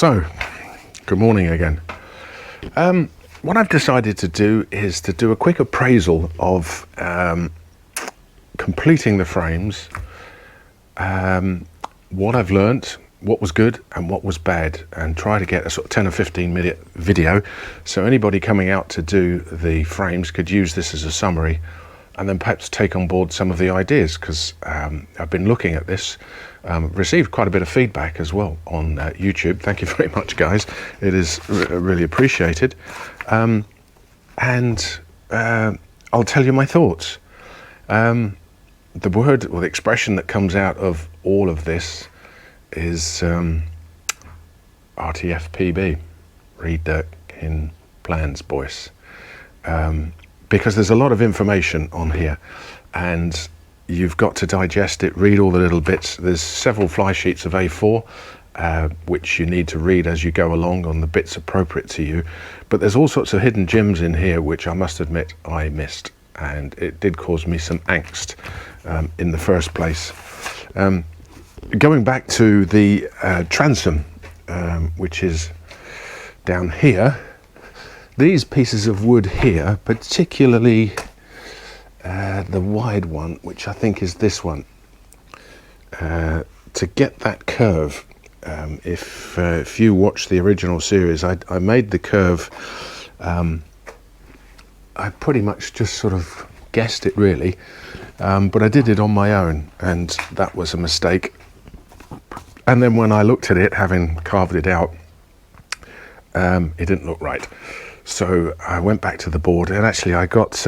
So, good morning again. What I've decided to do is to do a quick appraisal of completing the frames, what I've learnt, what was good and what was bad, and try to get a sort of 10 or 15 minute video so anybody coming out to do the frames could use this as a summary and then perhaps take on board some of the ideas, because I've been looking at this, received quite a bit of feedback as well on YouTube. Thank you very much, guys. It is really appreciated. And I'll tell you my thoughts. The word or the expression that comes out of all of this is RTFPB, read in plans, boys. Because there's a lot of information on here and you've got to digest it, read all the little bits. There's several fly sheets of A4 which you need to read as you go along on the bits appropriate to you, but there's all sorts of hidden gems in here which I must admit I missed, and it did cause me some angst in the first place. Going back to the transom, which is down here, these pieces of wood here, particularly the wide one, which I think is this one, to get that curve, if you watch the original series, I made the curve, I pretty much just sort of guessed it really, but I did it on my own and that was a mistake. And then when I looked at it, having carved it out, it didn't look right. So I went back to the board, and actually I got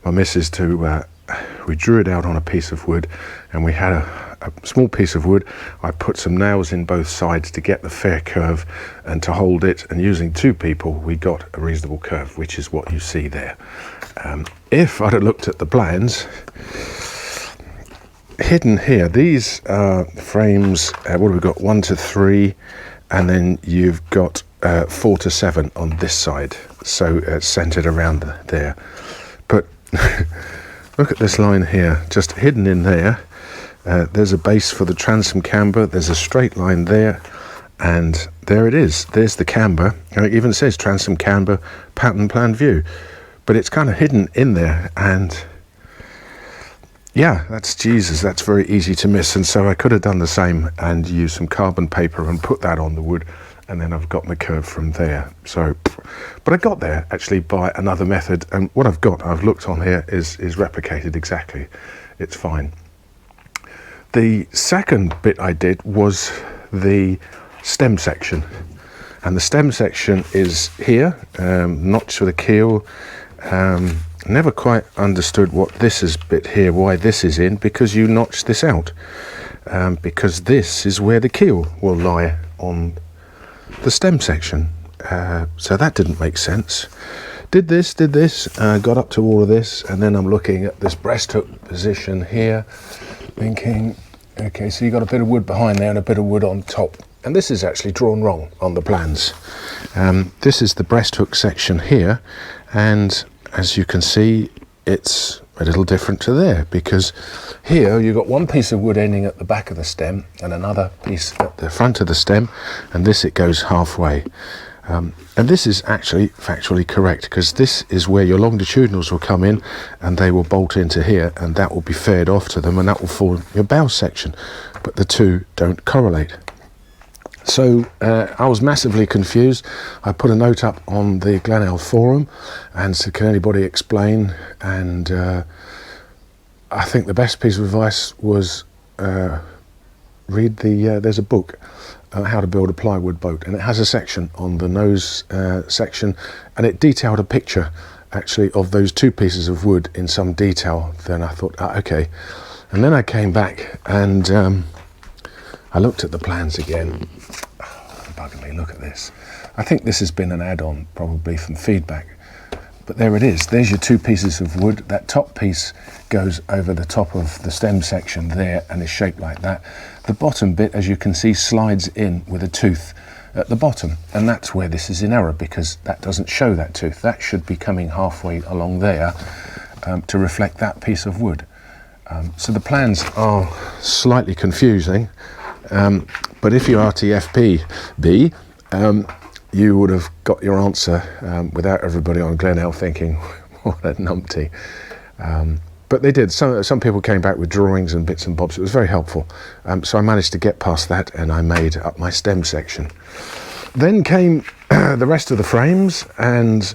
my missus to, we drew it out on a piece of wood, and we had a small piece of wood. I put some nails in both sides to get the fair curve and to hold it, and using two people we got a reasonable curve, which is what you see there. If I'd have looked at the plans, hidden here, these frames, what have we got, 1 to 3, and then you've got 4 to 7 on this side, so centered around there. But look at this line here, just hidden in there. There's a base for the transom camber, there's a straight line there, and there it is. There's the camber, and it even says transom camber pattern plan view, but it's kind of hidden in there, and yeah, that's Jesus, that's very easy to miss. And so I could have done the same and used some carbon paper and put that on the wood, and then I've got my curve from there. So, but I got there actually by another method, and what I've looked on here is replicated exactly. It's fine. The second bit I did was the stem section, and the stem section is here, notch for the keel. Never quite understood what this is bit here, why this is in, because you notch this out, because this is where the keel will lie on the stem section. So that didn't make sense. Did this, got up to all of this, and then I'm looking at this breast hook position here, thinking, okay, so you got a bit of wood behind there and a bit of wood on top, and this is actually drawn wrong on the plans. This is the breast hook section here, and as you can see, it's a little different to there, because here you've got one piece of wood ending at the back of the stem and another piece at the front of the stem, and this it goes halfway. And this is actually factually correct, because this is where your longitudinals will come in and they will bolt into here, and that will be faired off to them, and that will form your bow section, but the two don't correlate. So I was massively confused. I put a note up on the Glenelg forum and said, can anybody explain? And I think the best piece of advice was read there's a book, How to Build a Plywood Boat, and it has a section on the nose section, and it detailed a picture actually of those two pieces of wood in some detail. Then I thought, okay. And then I came back and I looked at the plans again. Oh, bugging me, look at this. I think this has been an add-on probably from feedback, but there it is. There's your two pieces of wood. That top piece goes over the top of the stem section there and is shaped like that. The bottom bit, as you can see, slides in with a tooth at the bottom, and that's where this is in error, because that doesn't show that tooth. That should be coming halfway along there to reflect that piece of wood. So the plans are slightly confusing, But if you RTFP-B, you would have got your answer without everybody on Glenelg thinking, what a numpty. But they did. Some people came back with drawings and bits and bobs. It was very helpful. So I managed to get past that, and I made up my stem section. Then came the rest of the frames, and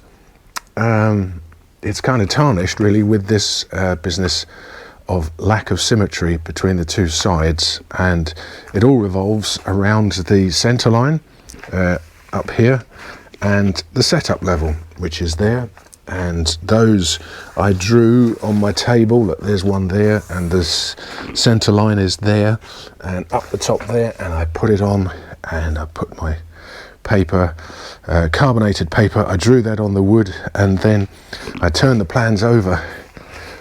it's kind of tarnished really with this business of lack of symmetry between the two sides, and it all revolves around the center line up here and the setup level, which is there. And those I drew on my table. There's one there, and this center line is there, and up the top there, and I put it on, and I put my paper, carbonated paper, I drew that on the wood, and then I turned the plans over.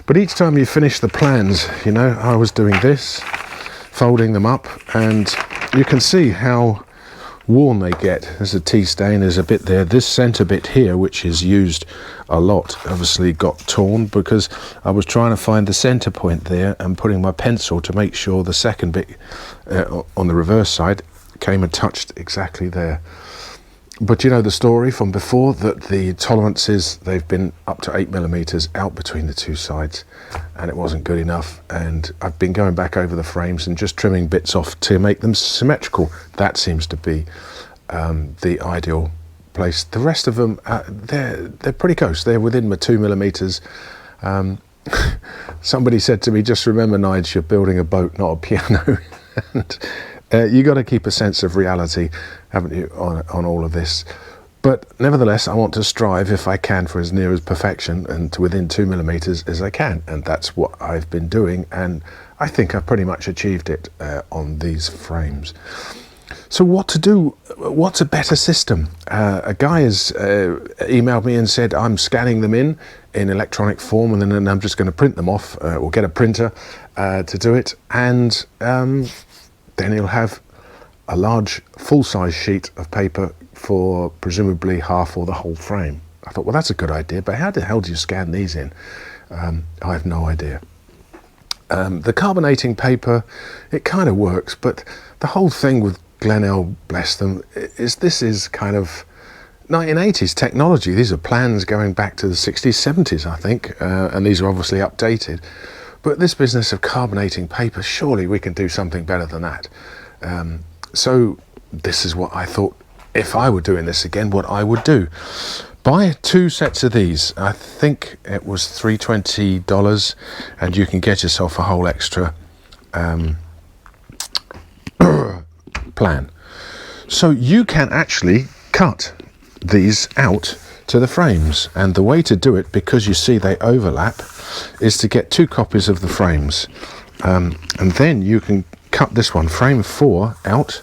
But each time you finish the plans, you know, I was doing this, folding them up, and you can see how worn they get. There's a tea stain, there's a bit there. This center bit here, which is used a lot, obviously got torn because I was trying to find the center point there and putting my pencil to make sure the second bit on the reverse side came and touched exactly there. But you know the story from before, that the tolerances, they've been up to 8mm out between the two sides, and it wasn't good enough. And I've been going back over the frames and just trimming bits off to make them symmetrical. That seems to be the ideal place. The rest of them, they're pretty close. They're within my 2mm. Somebody said to me, just remember, Nigel, you're building a boat, not a piano. And you got to keep a sense of reality, haven't you, on all of this. But nevertheless, I want to strive, if I can, for as near as perfection and to within 2mm as I can, and that's what I've been doing, and I think I've pretty much achieved it on these frames. So what to do? What's a better system? A guy has emailed me and said, I'm scanning them in electronic form, and then I'm just going to print them off, or get a printer to do it, and then he'll have a large full-size sheet of paper for presumably half or the whole frame. I thought, well, that's a good idea, but how the hell do you scan these in? I have no idea. The carbonating paper, it kind of works, but the whole thing with Glenelg, bless them, is this is kind of 1980s technology. These are plans going back to the 60s, 70s, I think, and these are obviously updated. But this business of carbonating paper, surely we can do something better than that. So this is what I thought, if I were doing this again, what I would do. Buy 2 sets of these. I think it was $320, and you can get yourself a whole extra plan. So you can actually cut these out to the frames, and the way to do it, because you see they overlap, is to get 2 copies of the frames, and then you can cut this one, frame 4, out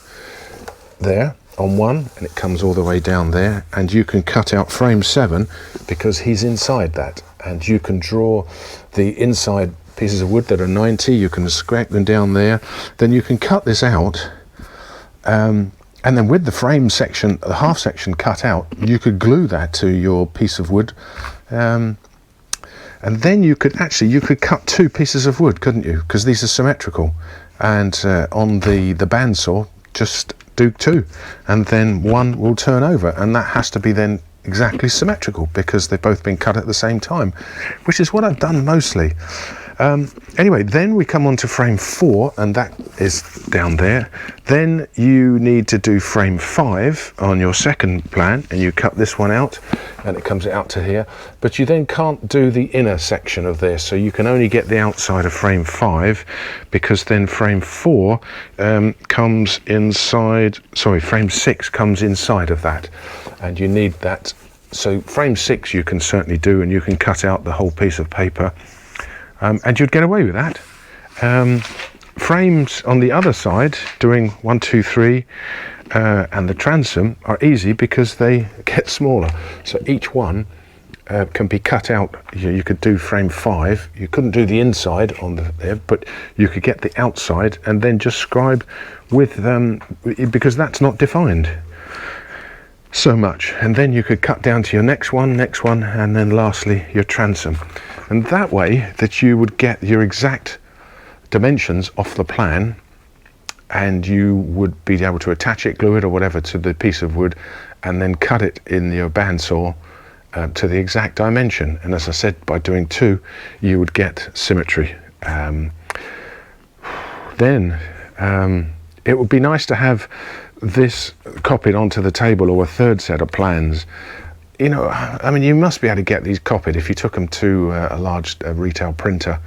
there on one, and it comes all the way down there, and you can cut out frame 7 because he's inside that, and you can draw the inside pieces of wood that are 90, you can scrape them down there, then you can cut this out, and then with the frame section, the half section cut out, you could glue that to your piece of wood, and then you could cut 2 pieces of wood, couldn't you? Because these are symmetrical, and on the bandsaw, just do 2, and then one will turn over, and that has to be then exactly symmetrical because they've both been cut at the same time, which is what I've done mostly. Anyway, then we come on to frame 4, and that is down there. Then you need to do frame 5 on your second plan, and you cut this one out, and it comes out to here. But you then can't do the inner section of this, so you can only get the outside of frame 5, because then frame 4 comes inside, sorry, frame 6 comes inside of that, and you need that. So frame 6 you can certainly do, and you can cut out the whole piece of paper. And you'd get away with that. Frames on the other side, doing 1, 2, 3, and the transom are easy because they get smaller. So each one can be cut out. You could do frame 5. You couldn't do the inside on there, but you could get the outside and then just scribe with because that's not defined so much. And then you could cut down to your next one, and then lastly your transom. And that way that you would get your exact dimensions off the plan, and you would be able to attach it, glue it or whatever to the piece of wood, and then cut it in your bandsaw to the exact dimension. And as I said, by doing 2 you would get symmetry. Then it would be nice to have this copied onto the table, or a third set of plans. You know, I mean, you must be able to get these copied if you took them to a large retail printer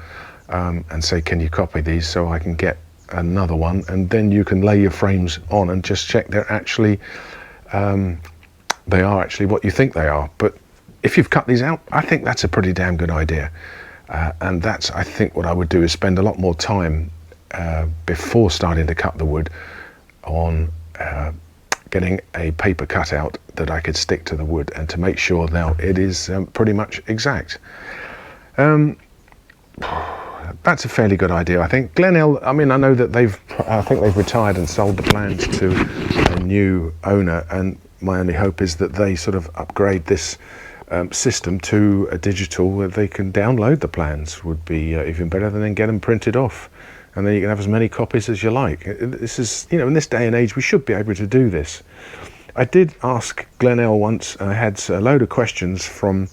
and say, can you copy these so I can get another one, and then you can lay your frames on and just check they're actually they are actually what you think they are. But if you've cut these out, I think that's a pretty damn good idea, and that's, I think, what I would do is spend a lot more time before starting to cut the wood on getting a paper cutout that I could stick to the wood, and to make sure now it is pretty much exact. That's a fairly good idea, I think. Glenelg, I mean, I know that I think they've retired and sold the plans to a new owner, and my only hope is that they sort of upgrade this system to a digital where they can download the plans. Would be even better than then get them printed off, and then you can have as many copies as you like. This is, you know, in this day and age, we should be able to do this. I did ask Glenelg once. I had a load of questions from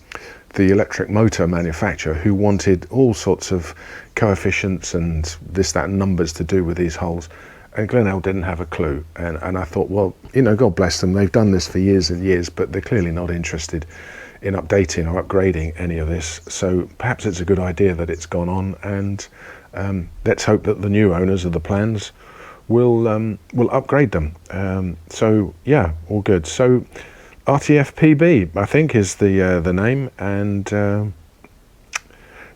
the electric motor manufacturer who wanted all sorts of coefficients and this, that, and numbers to do with these holes, and Glenelg didn't have a clue. And I thought, well, you know, God bless them, they've done this for years and years, but they're clearly not interested in updating or upgrading any of this. So perhaps it's a good idea that it's gone on, and let's hope that the new owners of the plans will upgrade them. So yeah, all good. So RTFPB, I think, is the name. And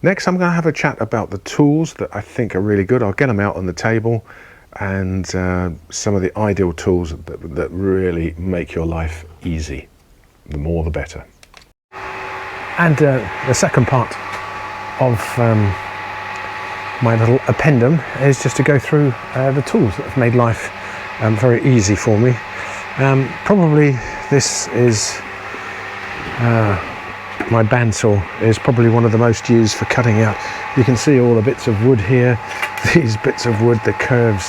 next I'm going to have a chat about the tools that I think are really good. I'll get them out on the table, and some of the ideal tools that really make your life easy. The more the better. And the second part of my little addendum is just to go through the tools that have made life very easy for me. Probably this is my bandsaw is probably one of the most used for cutting out. You can see all the bits of wood here, these bits of wood, the curves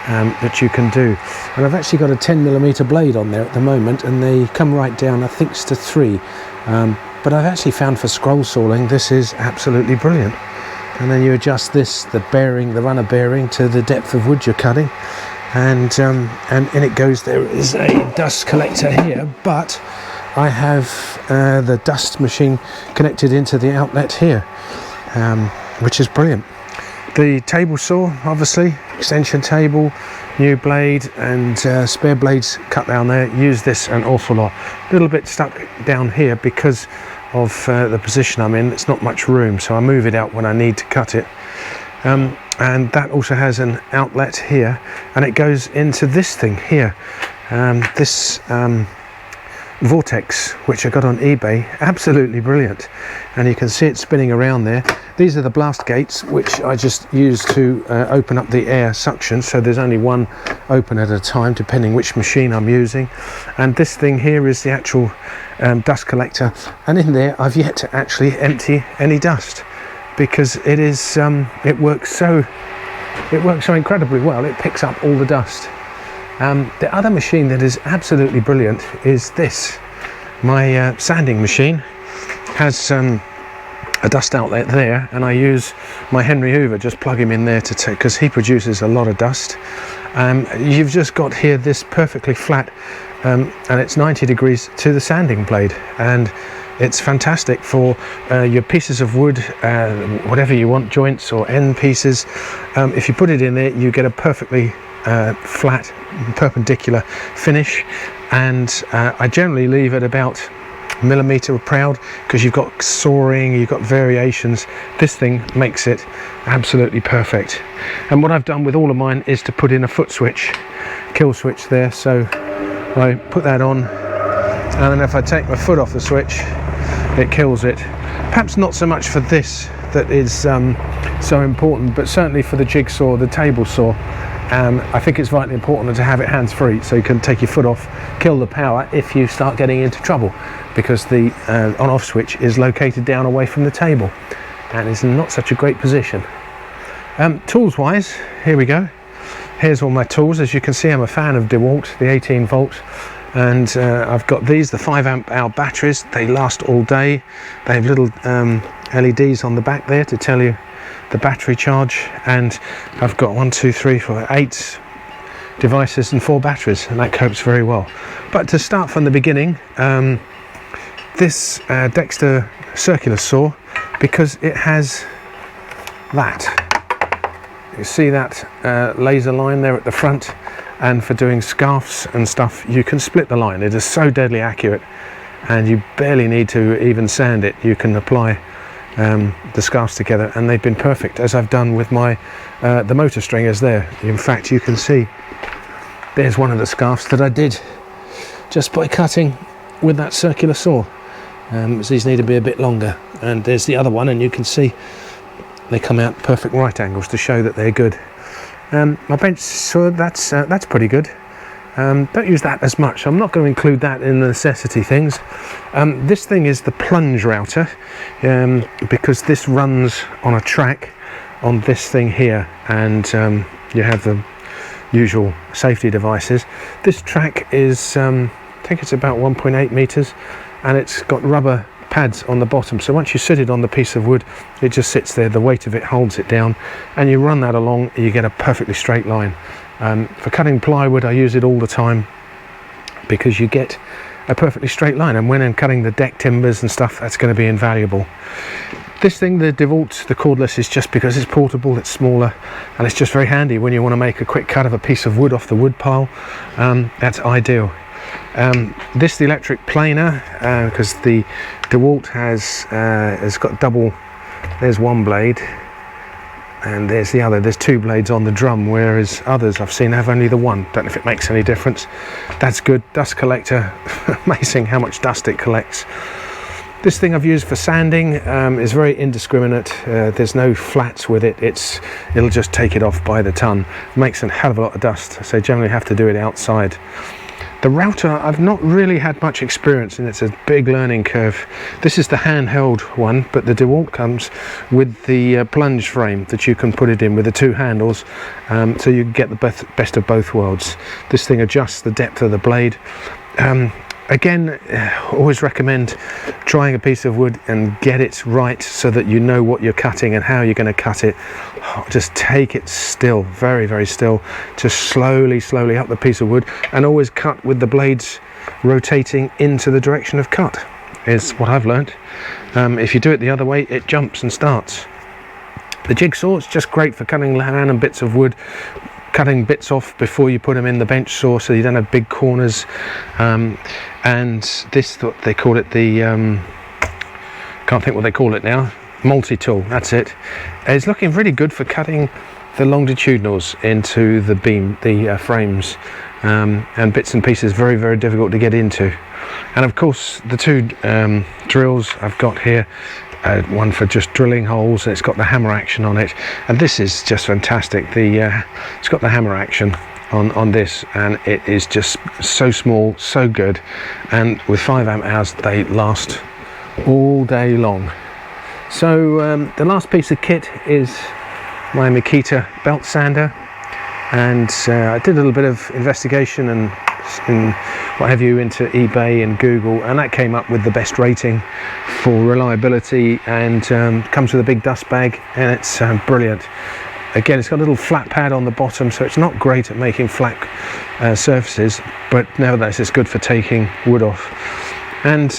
that you can do. And I've actually got a 10mm blade on there at the moment, and they come right down, I think, to 3. But I've actually found for scroll sawing this is absolutely brilliant. And then you adjust this, the bearing, the runner bearing, to the depth of wood you're cutting, and in it goes. There is a dust collector here, but I have the dust machine connected into the outlet here, which is brilliant. The table saw, obviously, extension table, new blade, and spare blades cut down there. Use this an awful lot. A little bit stuck down here because of the position I'm in. It's not much room, so I move it out when I need to cut it. And that also has an outlet here, and it goes into this thing here. This Vortex, which I got on eBay, absolutely brilliant, and you can see it spinning around there. These are the blast gates, which I just use to open up the air suction, so there's only one open at a time depending which machine I'm using. And this thing here is the actual dust collector, and in there I've yet to actually empty any dust, because it is it works so incredibly well. It picks up all the dust. The other machine that is absolutely brilliant is this. My sanding machine has a dust outlet there, and I use my Henry Hoover, just plug him in there to take, because he produces a lot of dust. You've just got here this perfectly flat, and it's 90 degrees to the sanding blade, and it's fantastic for your pieces of wood, whatever you want, joints or end pieces. If you put it in there, you get a perfectly flat, perpendicular finish, and I generally leave it about millimetre proud, because you've got sawing, you've got variations. This thing makes it absolutely perfect. And what I've done with all of mine is to put in a foot switch, kill switch there, so I put that on, and then if I take my foot off the switch, it kills it. Perhaps not so much for this that is so important, but certainly for the jigsaw, the table saw, I think it's vitally important to have it hands-free, so you can take your foot off, kill the power if you start getting into trouble, because the on-off switch is located down away from the table and is not such a great position. Tools-wise, here we go. here's all my tools. As you can see, I'm a fan of DeWalt, the 18 volt, and I've got these, the 5 amp hour batteries. They last all day. They have little LEDs on the back there to tell you the battery charge, and I've got 1, 2, 3, 4, 8 devices and 4 batteries, and that copes very well. But to start from the beginning, this Dexter circular saw, because it has that, you see that laser line there at the front, and for doing scarves and stuff you can split the line. It is so deadly accurate, and you barely need to even sand it. You can apply the scarves together, and they've been perfect, as I've done with my the motor stringers there. In fact, you can see there's one of the scarves that I did just by cutting with that circular saw. These need to be a bit longer, and there's the other one, and you can see they come out perfect right angles to show that they're good. My bench saw, that's pretty good. Don't use that as much. I'm not going to include that in the necessity things. This thing is the plunge router, because this runs on a track on this thing here, and you have the usual safety devices. This track is I think it's about 1.8 meters, and it's got rubber pads on the bottom, so once you sit it on the piece of wood, it just sits there. The weight of it holds it down, and you run that along, you get a perfectly straight line. For cutting plywood, I use it all the time because you get a perfectly straight line, and when I'm cutting the deck timbers and stuff, that's going to be invaluable. This thing, the DeWalt, the cordless, is just because it's portable, it's smaller, and it's just very handy when you want to make a quick cut of a piece of wood off the wood pile. That's ideal. This, the electric planer, because the DeWalt has got double, there's one blade and there's the other. There's 2 blades on the drum, whereas others I've seen have only the one. Don't know if it makes any difference. That's good. Dust collector, amazing how much dust it collects. This thing I've used for sanding is very indiscriminate. There's no flats with it. It'll just take it off by the ton. It makes a hell of a lot of dust, so generally have to do it outside. The router, I've not really had much experience, and it's a big learning curve. This is the handheld one, but the DeWalt comes with the plunge frame that you can put it in with the 2 handles, so you get the best of both worlds. This thing adjusts the depth of the blade. Again, always recommend trying a piece of wood and get it right so that you know what you're cutting and how you're going to cut it. Just take it still, very, very still. Just slowly up the piece of wood, and always cut with the blades rotating into the direction of cut, is what I've learned. If you do it the other way, it jumps and starts. The jigsaw is just great for cutting random bits of wood, cutting bits off before you put them in the bench saw, so you don't have big corners. And this, what they call it, the can't think what they call it now, multi-tool, that's it. It's looking really good for cutting the longitudinals into the beam, the frames, and bits and pieces. Very, very difficult to get into. And of course the 2 drills I've got here, one for just drilling holes, and it's got the hammer action on it, and this is just fantastic. It's got the hammer action on this, and it is just so small, so good, and with 5 amp hours they last all day long. So the last piece of kit is my Makita belt sander, and I did a little bit of investigation and what have you into eBay and Google, and that came up with the best rating for reliability, and comes with a big dust bag, and it's brilliant. Again, it's got a little flat pad on the bottom, so it's not great at making flat surfaces, but nevertheless it's good for taking wood off. And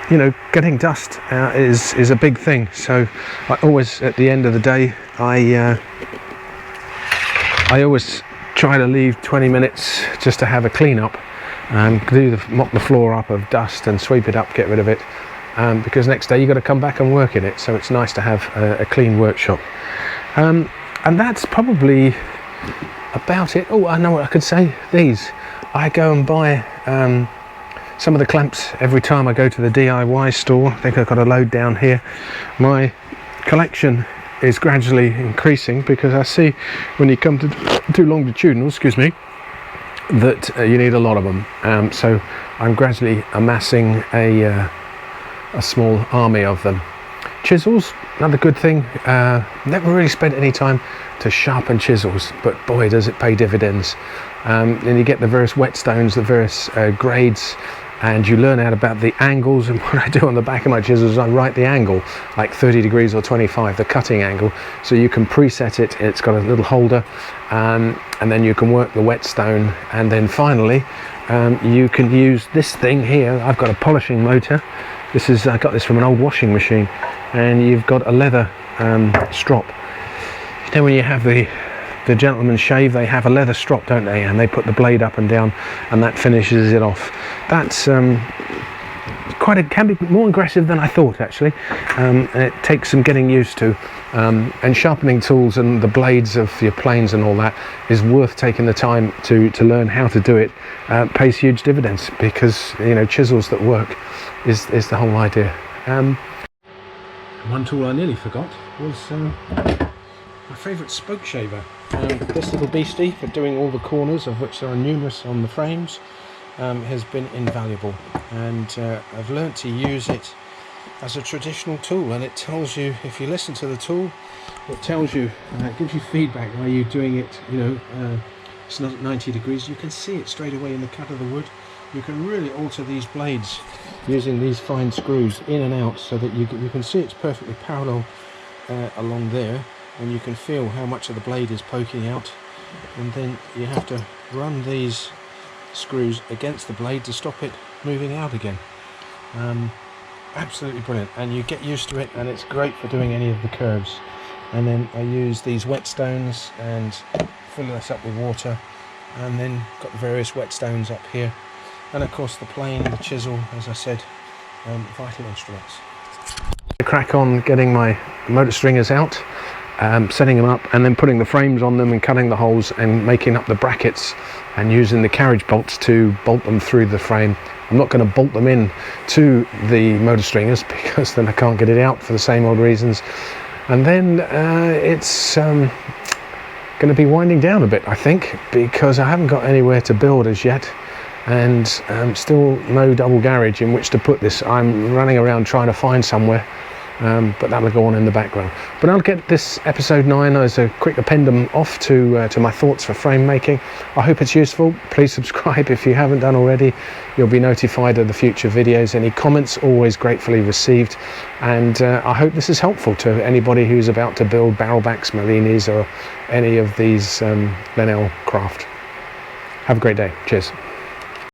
you know, getting dust out is a big thing, so I always, at the end of the day, I always try to leave 20 minutes just to have a clean up, and mop the floor up of dust and sweep it up, get rid of it, because next day you've got to come back and work in it, so it's nice to have a clean workshop. And that's probably about it. Oh, I know what I could say. These, I go and buy some of the clamps every time I go to the DIY store. I think I've got a load down here. My collection is gradually increasing because I see when you come to do longitudinal, excuse me, that you need a lot of them. So I'm gradually amassing a small army of them. Chisels, another good thing. Never really spent any time to sharpen chisels, but boy does it pay dividends. And you get the various whetstones, the various grades, and you learn out about the angles. And what I do on the back of my chisels is I write the angle, like 30 degrees or 25, the cutting angle, so you can preset it. It's got a little holder, and then you can work the whetstone, and then finally you can use this thing here. I've got a polishing motor. I got this from an old washing machine, and you've got a leather strop. You know, when you have the gentleman shave, they have a leather strop, don't they? And they put the blade up and down, and that finishes it off. That's can be more aggressive than I thought, actually, and it takes some getting used to. And sharpening tools and the blades of your planes and all that is worth taking the time to learn how to do it. Pays huge dividends, because you know, chisels that work is the whole idea. One tool I nearly forgot was my favourite spoke shaver. This little beastie, for doing all the corners, of which there are numerous on the frames, has been invaluable, and I've learnt to use it as a traditional tool. And it tells you, if you listen to the tool, it tells you, it gives you feedback. Are you doing it, you know, it's not at 90 degrees, you can see it straight away in the cut of the wood. You can really alter these blades using these fine screws in and out, so that you can see it's perfectly parallel along there, and you can feel how much of the blade is poking out. And then you have to run these screws against the blade to stop it moving out again. Absolutely brilliant, and you get used to it, and it's great for doing any of the curves. And then I use these whetstones and fill this up with water, and then got the various whetstones up here, and of course the plane, the chisel, as I said, vital instruments. I crack on getting my motor stringers out, setting them up, and then putting the frames on them and cutting the holes and making up the brackets, and using the carriage bolts to bolt them through the frame. I'm not going to bolt them in to the motor stringers, because then I can't get it out for the same old reasons. And then it's going to be winding down a bit, I think, because I haven't got anywhere to build as yet, and still no double garage in which to put this. I'm running around trying to find somewhere, but that'll go on in the background. But I'll get this episode 9 as a quick addendum off to my thoughts for frame making. I hope it's useful. Please subscribe if you haven't done already. You'll be notified of the future videos. Any comments, always gratefully received. And I hope this is helpful to anybody who's about to build Barrelbacks, Mallinis, or any of these Lenel craft. Have a great day. Cheers.